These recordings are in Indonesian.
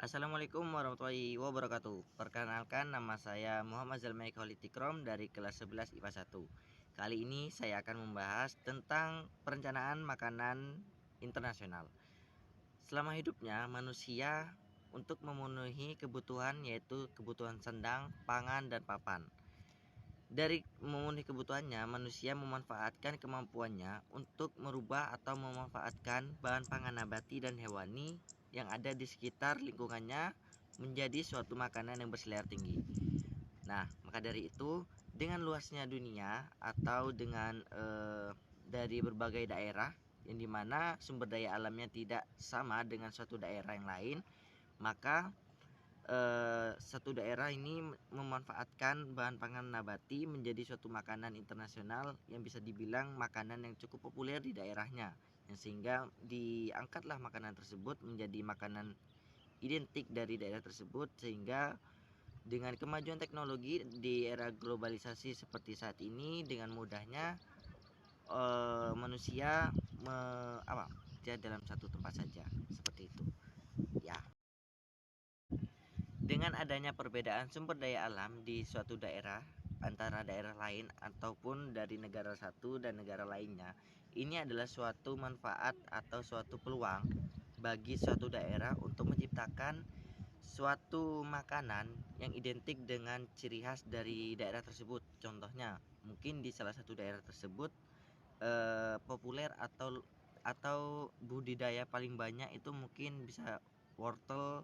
Assalamualaikum warahmatullahi wabarakatuh. Perkenalkan, nama saya Muhammad Zalmai Khalidikrom dari kelas 11 IPA 1. Kali ini saya akan membahas tentang perencanaan makanan internasional. Selama hidupnya, manusia untuk memenuhi kebutuhan, yaitu kebutuhan sandang, pangan, dan papan. Dari memenuhi kebutuhannya, manusia memanfaatkan kemampuannya untuk merubah atau memanfaatkan bahan pangan nabati dan hewani yang ada di sekitar lingkungannya menjadi suatu makanan yang berselera tinggi. Nah, maka dari itu, dengan luasnya dunia atau dengan dari berbagai daerah yang dimana sumber daya alamnya tidak sama dengan suatu daerah yang lain, maka satu daerah ini memanfaatkan bahan pangan nabati menjadi suatu makanan internasional yang bisa dibilang makanan yang cukup populer di daerahnya, yang sehingga diangkatlah makanan tersebut menjadi makanan identik dari daerah tersebut, sehingga dengan kemajuan teknologi di era globalisasi seperti saat ini, dengan mudahnya manusia dia dalam satu tempat saja, seperti itu ya. Dengan adanya perbedaan sumber daya alam di suatu daerah antara daerah lain ataupun dari negara satu dan negara lainnya, ini adalah suatu manfaat atau suatu peluang bagi suatu daerah untuk menciptakan suatu makanan yang identik dengan ciri khas dari daerah tersebut. Contohnya, mungkin di salah satu daerah tersebut populer atau budidaya paling banyak itu mungkin bisa wortel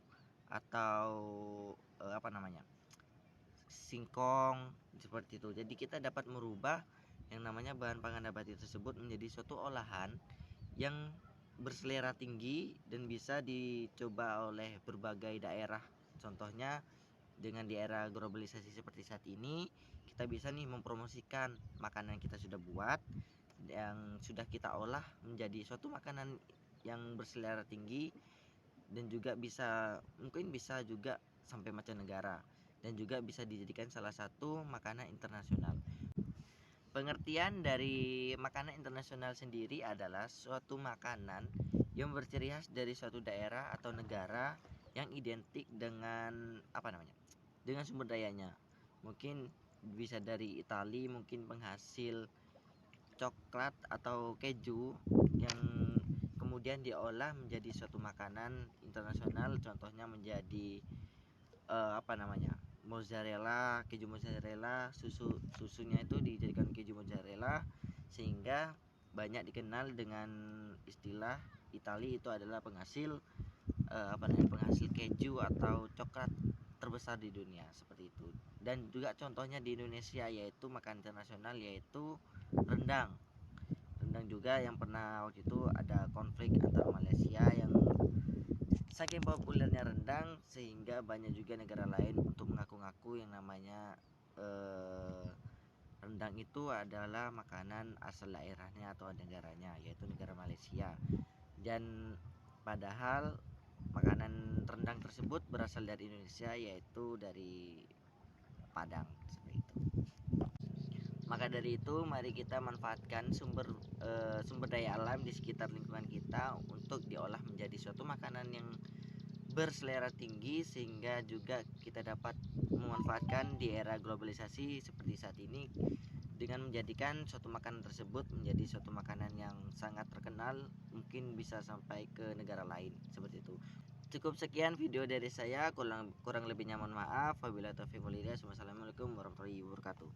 atau singkong, seperti itu. Jadi kita dapat merubah yang namanya bahan pangan nabati tersebut menjadi suatu olahan yang berselera tinggi dan bisa dicoba oleh berbagai daerah. Contohnya, dengan di era globalisasi seperti saat ini, kita bisa nih mempromosikan makanan yang kita sudah buat, yang sudah kita olah menjadi suatu makanan yang berselera tinggi, dan juga mungkin bisa juga sampai mancanegara, dan juga bisa dijadikan salah satu makanan internasional. Pengertian dari makanan internasional sendiri adalah suatu makanan yang berciri khas dari suatu daerah atau negara yang identik dengan dengan sumber dayanya. Mungkin bisa dari Italia, mungkin penghasil coklat atau keju yang kemudian diolah menjadi suatu makanan internasional. Contohnya menjadi mozzarella, keju mozzarella, susunya itu dijadikan keju mozzarella, sehingga banyak dikenal dengan istilah Italia itu adalah penghasil penghasil keju atau coklat terbesar di dunia, seperti itu. Dan juga contohnya di Indonesia, yaitu makanan internasional, yaitu rendang. Rendang juga yang pernah waktu itu ada konflik antara Malaysia, yang saking populernya rendang sehingga banyak juga negara lain untuk mengaku-ngaku yang namanya rendang itu adalah makanan asal daerahnya atau negaranya, yaitu negara Malaysia. Dan padahal makanan rendang tersebut berasal dari Indonesia, yaitu dari Padang, seperti itu. Maka dari itu, mari kita manfaatkan sumber daya alam di sekitar lingkungan kita untuk diolah menjadi suatu makanan yang berselera tinggi, sehingga juga kita dapat memanfaatkan di era globalisasi seperti saat ini dengan menjadikan suatu makanan tersebut menjadi suatu makanan yang sangat terkenal, mungkin bisa sampai ke negara lain, seperti itu. Cukup sekian video dari saya, kurang lebihnya mohon maaf. Wabillahi taufiq wal hidayah. Wassalamualaikum warahmatullahi wabarakatuh.